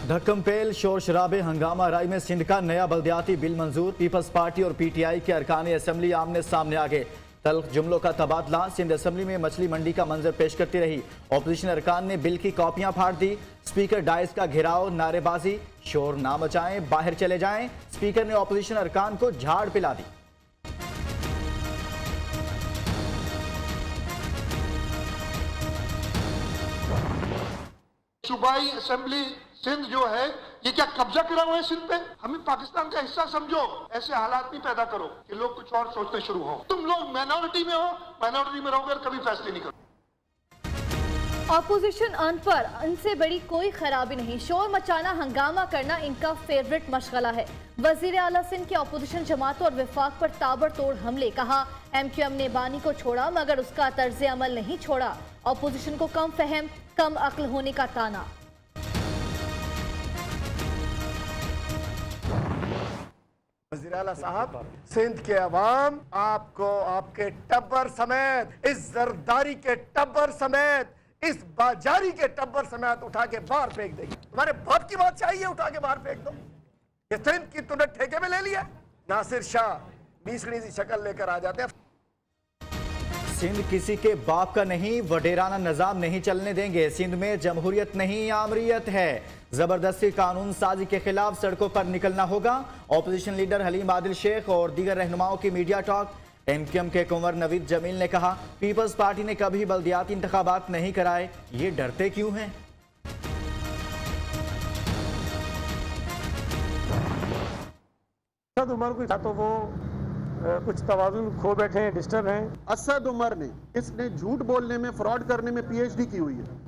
धक्कमपेल शोर शराबे हंगामा राय में सिंध का नया बल्दियाती बिल मंजूर। पीपल्स पार्टी और पीटीआई के अरकान असम्बली आमने सामने आ गए। तल्ख जुमलों का तबादला। सिंध असम्बली में मछली मंडी का मंजर पेश करती रही ऑपोजिशन अरकान ने बिल की कॉपियां फाड़ दी। स्पीकर डाइस का घेराव, नारेबाजी, शोर ना मचाएं, बाहर चले जाएं। स्पीकर ने ऑपोजिशन अरकान को झाड़ पिला दी। सूबाई असेंबली सिंध जो है ये क्या कब्जा करा हुआ है सिंध पे? हमें पाकिस्तान का हिस्सा समझो। ऐसे हालात नहीं पैदा करो कि लोग कुछ और सोचने शुरू हो। तुम लोग माइनॉरिटी में हो, माइनॉरिटी में रहोगे और कभी फैसले नहीं करो। ऑपोजिशन अनपढ़, इनसे बड़ी कोई खराबी नहीं। शोर मचाना, हंगामा करना इनका फेवरेट मशगला है। वजीर आला सिंध के ऑपोजिशन जमातों और विफाक पर ताबड़तोड़ हमले। कहा MQM ने बानी को छोड़ा मगर उसका तर्ज अमल नहीं छोड़ा। ऑपोजिशन को कम फहम, कम अक्ल होने का ताना। वज़ीर आला साहब, सिंध के अवाम आपको आपके टब्बर समेत, इस जरदारी के टब्बर समेत, इस बाजारी के टब्बर समेत उठा के बाहर फेंक देगी। तुम्हारे बाप की बात चाहिए, उठा के बाहर फेंक दो। ये सिंध की तुमने ठेके में ले लिया। नासिर शाह बीसड़ी सी शक्ल लेकर आ जाते हैं। सिंध किसी के बाप का नहीं, वडेराना निजाम नहीं चलने देंगे। सिंध में जमहूरियत नहीं, आमरीयत है। जबरदस्ती कानून साजी के खिलाफ सड़कों पर निकलना होगा। ऑपोजिशन लीडर हलीम आदिल शेख और दीगर रहनुमाओं की मीडिया टॉक। MQM के कुंवर नवीद जमील ने कहा पीपल्स पार्टी ने कभी बल्दियाती इंतखाबात नहीं कराए, ये डरते क्यों हैं? असद उमर को तो वो कुछ तवाज़ुन खो बैठे हैं, डिस्टर्ब हैं। असद उमर ने, इसने झूठ बोलने में, फ्रॉड करने में PhD की हुई है।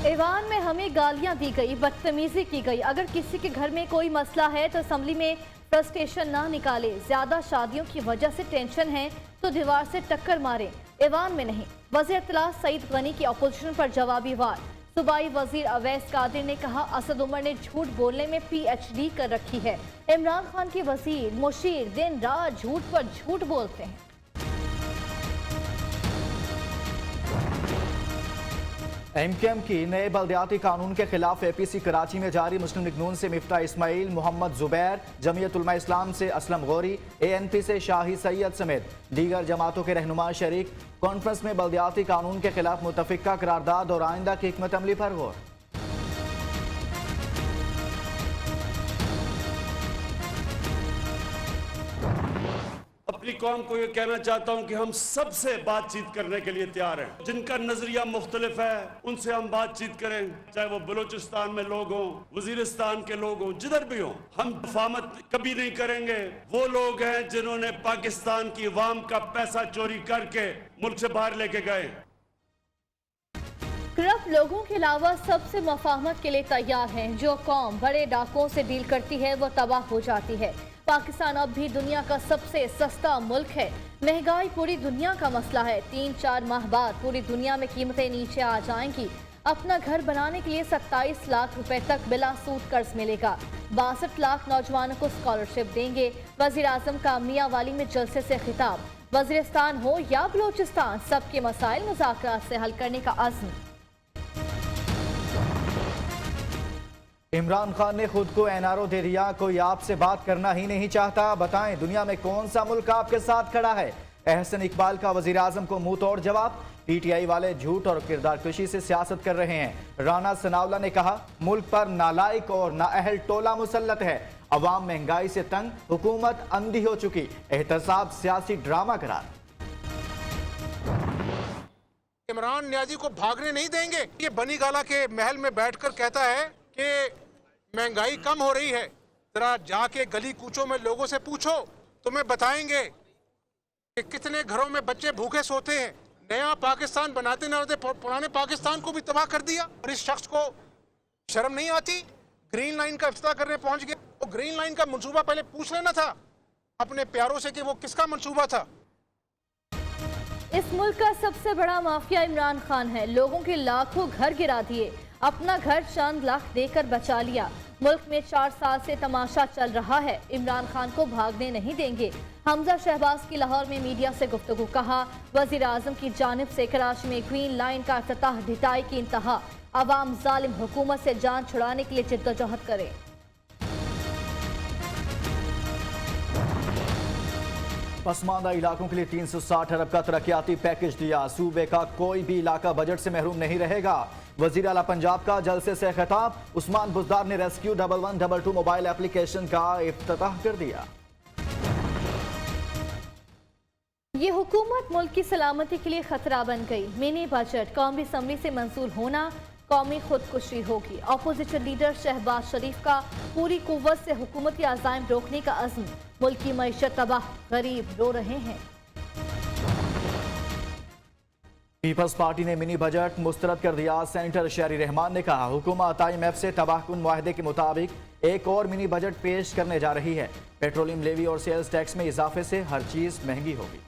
ईवान में हमें गालियां दी गई, बदतमीजी की गई। अगर किसी के घर में कोई मसला है तो असम्बली में फ्रस्ट्रेशन ना निकाले। ज्यादा शादियों की वजह से टेंशन है तो दीवार से टक्कर मारे, ईवान में नहीं। वज़ीर इत्तला सईद गनी की ऑपोजिशन पर जवाबी वार। सूबाई वजीर अवैस कादिर ने कहा असद उमर ने झूठ बोलने में PhD कर रखी है। इमरान खान के वजीर मुशीर दिन रात झूठ पर झूठ बोलते हैं। MQM की नए बल्दियाती कानून के खिलाफ APC कराची में जारी। मुस्लिम लीग नून से मिफ्ता इस्माइल, मोहम्मद जुबैर, जमीयत उलमा इस्लाम से असलम गौरी, ANP से शाही सैयद समेत दीगर जमातों के रहनुमा शरीक। कॉन्फ्रेंस में बल्दियाती कानून के खिलाफ मुतफिका करारदाद और आइंदा की हिकमत अमली पर गौर। अपनी कौम को ये कहना चाहता हूं कि हम सबसे बातचीत करने के लिए तैयार हैं। जिनका नजरिया मुख्तलिफ है उनसे हम बातचीत करें, चाहे वो बलूचिस्तान में लोग हों, वजीरिस्तान के लोग हों, जिधर भी हों। हम मुफाहमत कभी नहीं करेंगे। वो लोग हैं जिन्होंने पाकिस्तान की अवाम का पैसा चोरी करके मुल्क से बाहर लेके गए। करप्ट लोगों के अलावा सबसे मुफाहमत के लिए तैयार हैं। जो कौम बड़े डाकुओं से डील करती है वो तबाह हो जाती है। पाकिस्तान अब भी दुनिया का सबसे सस्ता मुल्क है। महंगाई पूरी दुनिया का मसला है। 3-4 माह बाद पूरी दुनिया में कीमतें नीचे आ जाएंगी। अपना घर बनाने के लिए 27 लाख रुपए तक बिला सूद कर्ज मिलेगा। 62 लाख नौजवानों को स्कॉलरशिप देंगे। वजीर आजम का मियांवाली में जलसे से खिताब। वजीरिस्तान हो या बलूचिस्तान, सबके मसाइल मुज़ाकरात से हल करने का अज़्म। इमरान खान ने खुद को NRO दे दिया। कोई आपसे बात करना ही नहीं चाहता। बताएं दुनिया में कौन सा मुल्क आपके साथ खड़ा है? एहसन इकबाल का वजीर आजम को मुंह तोड़ जवाब। PTI वाले झूठ और किरदार कशी से सियासत कर रहे हैं। राना सनावला ने कहा मुल्क पर नालायक और नाअहल टोला मुसल्लत है। अवाम महंगाई से तंग, हुकूमत अंधी हो चुकी। एहतसाब सियासी ड्रामा करार। इमरान न्याजी को भागने नहीं देंगे। ये बनी गाला के महल में बैठकर कहता है कि महंगाई कम हो रही है। जरा जाके गली कूचों में लोगों से पूछो, तुम्हें बताएंगे कि कितने घरों में बच्चे भूखे सोते हैं। नया पाकिस्तान बनाते ना पुराने पाकिस्तान को भी तबाह कर दिया। और इस शख्स को शर्म नहीं आती? ग्रीन लाइन का इफ्तिताह करने पहुंच गया। वो ग्रीन लाइन का मंसूबा पहले पूछ लेना था अपने प्यारों से कि वो किसका मंसूबा था। इस मुल्क का सबसे बड़ा माफिया इमरान खान है। लोगों के लाखों घर गिरा दिए। अपना घर चंद लाख देकर बचा लिया। मुल्क में 4 साल से तमाशा चल रहा है, इमरान खान को भागने नहीं देंगे। हमजा शहबाज की लाहौर में मीडिया से गुफ्तगू। कहा, वजीर आजम की जानिब से कराची में ग्रीन लाइन का इफ्तिताह ढिठाई की इंतहा। अवाम जालिम हुकूमत से जान छुड़ाने के लिए जिद्दोजहद करे। पसमानदा इलाकों के लिए 360 अरब का तरक्याती पैकेज दिया। सूबे का कोई भी इलाका बजट से महरूम नहीं रहेगा। वजीर आला पंजाब का जलसे से खिताब। उस्मान बुज़दार ने रेस्क्यू 1112 मोबाइल एप्लीकेशन का इफ्तिताह कर दिया। ये हुकूमत मुल्क की सलामती के लिए खतरा बन गई। मिनी बजट कौमी असम्बली से मंजूर होना कौमी खुदकुशी होगी। अपोजिशन लीडर शहबाज शरीफ का पूरी कुव्वत से हुकूमती अज़ाइम रोकने का अज़्म। मुल्क की मईशत तबाह, गरीब रो रहे हैं। पीपल्स पार्टी ने मिनी बजट मुस्तरद कर दिया। सेनेटर शहरी रहमान ने कहा, हुकूमत IMF से तबाहकुन मुआहदे के मुताबिक एक और मिनी बजट पेश करने जा रही है। पेट्रोलियम लेवी और सेल्स टैक्स में इजाफे से हर चीज महंगी होगी।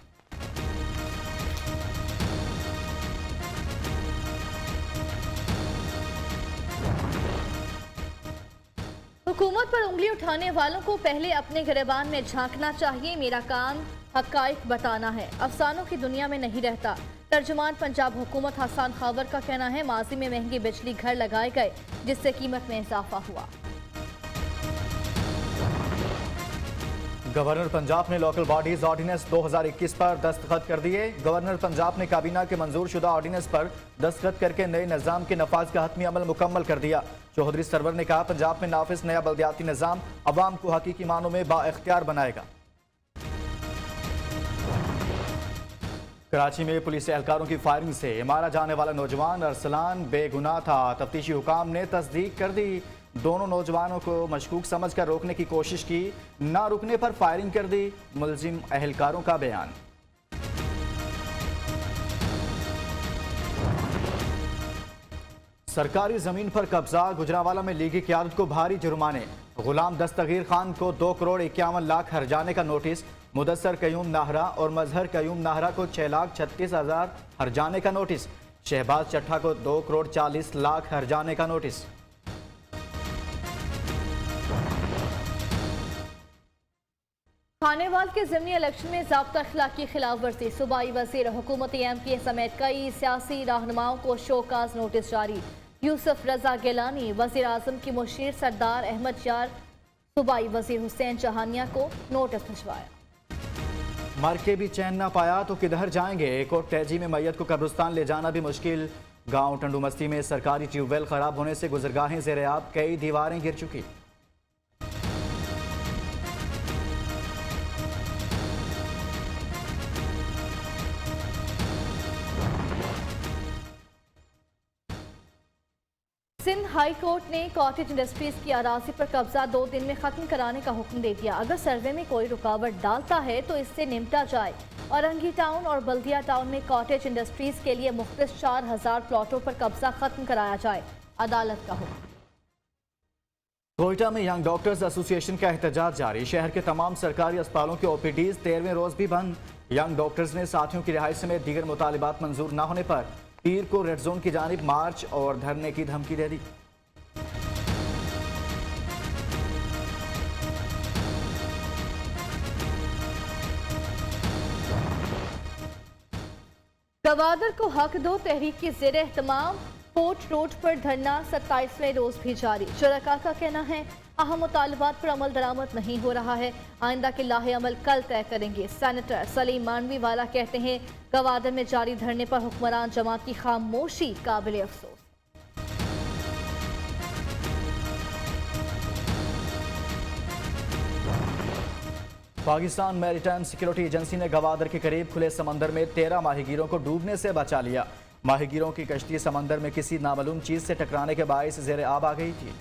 हुकूमत पर उंगली उठाने वालों को पहले अपने गिरबान में झांकना चाहिए। मेरा काम हक़ाइक़ बताना है, अफसानों की दुनिया में नहीं रहता। तर्जुमान पंजाब हुकूमत हसन खावर का कहना है, माजी में महंगे बिजली घर लगाए गए जिससे कीमत में इजाफा हुआ। गवर्नर पंजाब ने लोकल बॉडीज ऑर्डिनेंस 2021 पर दस्तखत कर दिए। गवर्नर पंजाब ने काबीना के मंजूर शुदा ऑर्डिनेंस पर दस्तखत करके नए निज़ाम के नफाज का हतमी अमल मुकम्मल कर दिया। चौधरी सरवर ने कहा, पंजाब में नाफिज नया बल्दियाती निज़ाम अवाम को हकीकी मानों में बाइख्तियार बनाएगा। कराची में पुलिस एहलकारों की फायरिंग से मारा जाने वाला नौजवान अरसलान बेगुनाह था। तफ्तीशी हुकाम ने तस्दीक कर दी। दोनों नौजवानों को मशकूक समझकर रोकने की कोशिश की, ना रुकने पर फायरिंग कर दी। मुलजिम एहलकारों का बयान। सरकारी जमीन पर कब्जा, गुजरांवाला में लीगी क़यादत को भारी जुर्माने। गुलाम दस्तगीर खान को 2 करोड़ 51 लाख हर्जाने का नोटिस। मुदस्सर कयूम नाहरा और मजहर कयूम नाहरा को 6,36,000 हर्जाने का नोटिस। शहबाज चट्ठा को 2 करोड़ 40 लाख हर्जाने का नोटिस। खानेवाल के ज़िमनी इलेक्शन में ज़ाब्ता अखलाक की खिलाफ वर्जी। सूबाई वज़ीर हुकूमत MPA समेत कई सियासी रहनुमाओं को शोकाज नोटिस जारी। यूसुफ रजा गिलानी, वज़ीर आज़म की मुशीर सरदार अहमद यार, सूबाई वज़ीर हुसैन चहानिया को नोटिस भिजवाया। मर के भी चैन ना पाया तो किधर जाएंगे। एक और तैजी में मैयत को कब्रिस्तान ले जाना भी मुश्किल। गांव टंडूमस्ती में सरकारी ट्यूबवेल खराब होने से गुजरगाहें ज़ेर-ए-आब, कई दीवारें गिर चुकी। सिंध हाई कोर्ट ने कॉटेज इंडस्ट्रीज की अराजी पर कब्जा 2 दिन में खत्म कराने का हुक्म दे दिया। अगर सर्वे में कोई रुकावट डालता है तो इससे निपटा जाए। औरंगी टाउन और बल्दिया टाउन में कॉटेज इंडस्ट्रीज के लिए मुख्तलिफ 4,000 प्लॉटों पर कब्जा खत्म कराया जाए। अदालत का हुक्म। कोयटा में यंग डॉक्टर्स एसोसिएशन का एहतजाज जारी। शहर के तमाम सरकारी अस्पतालों के OPDs 13वें रोज भी बंद। यंग डॉक्टर्स ने साथियों की रिहाई समेत दीगर मुतालिबात मंजूर न होने पर पीर को रेड जोन की जानिब मार्च और धरने की धमकी दे दी। गवादर को हक दो तहरीक की ज़ेर एहतमाम कोर्ट रोड पर धरना 27वें रोज भी जारी। शुरका का कहना है, अहम मुतालबात पर अमल दरामद नहीं हो रहा है। आइंदा के लाहे अमल कल तय करेंगे। सेनेटर सलीम मानवी वाला कहते हैं, गवादर में जारी धरने पर हुक्मरान जमात की खामोशी काबिल अफसोस। पाकिस्तान मैरीटाइम सिक्योरिटी एजेंसी ने गवादर के करीब खुले समंदर में 13 माहीगीरों को डूबने से बचा लिया। माहीगीरों की कश्ती समंदर में किसी नामालूम चीज से टकराने के बायस ज़ेर आब आ गई थी।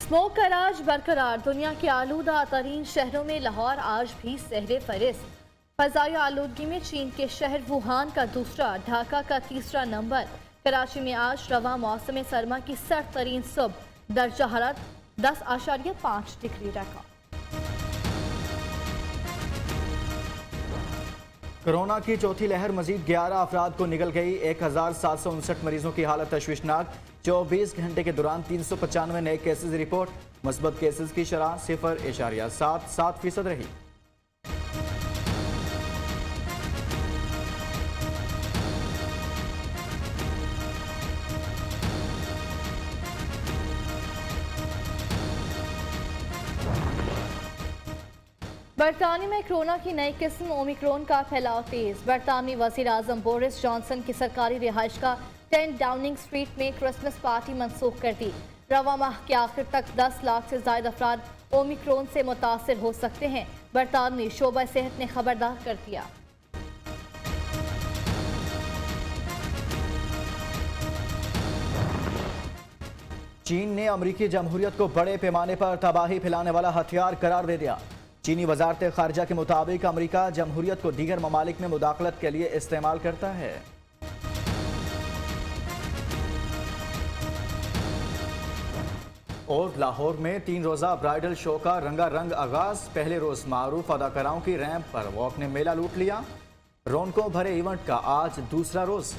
स्मोक का राज बरकरार। दुनिया के आलूदा तरीन शहरों में लाहौर आज भी सहरे फहरिस्त। फजाई आलूदगी में चीन के शहर वुहान का दूसरा, ढाका का तीसरा नंबर। कराची में आज रवा मौसम सरमा की सर्द तरीन सुबह, दर्जा हरारत 10.5 डिग्री रखा। कोरोना की चौथी लहर मजीद 11 अफराद को निगल गई। 1759 मरीजों की हालत तशवीशनाक। 24 घंटे के दौरान 395 नए केसेस रिपोर्ट। मुस्बत केसेस की शरह 0.77% रही। बरतानिया में कोरोना की नई किस्म ओमिक्रॉन का फैलाव तेज। बरतानवी वजीर आजम बोरिस जॉनसन की सरकारी रिहाइश का 10 डाउनिंग स्ट्रीट में क्रिसमस पार्टी मनसूख कर दी। रवा माह के आखिर तक 10 लाख से ज्यादा अफराद ओमिक्रॉन से मुतासर हो सकते हैं। बरतानवी शोबा सेहत ने खबरदार कर दिया। चीन ने अमरीकी जमहूरियत को बड़े पैमाने पर तबाही फैलाने वाला हथियार करार दे दिया। चीनी वजारत खारजा के मुताबिक अमरीका जमहूरियत को दीगर ममालिक में मुदाखलत के लिए इस्तेमाल करता है। और लाहौर में 3 रोज़ा ब्राइडल शो का रंगारंग आगाज। पहले रोज मारूफ अदाकाराओं की रैंप पर वॉक ने मेला लूट लिया। रौनकों भरे इवेंट का आज दूसरा रोज।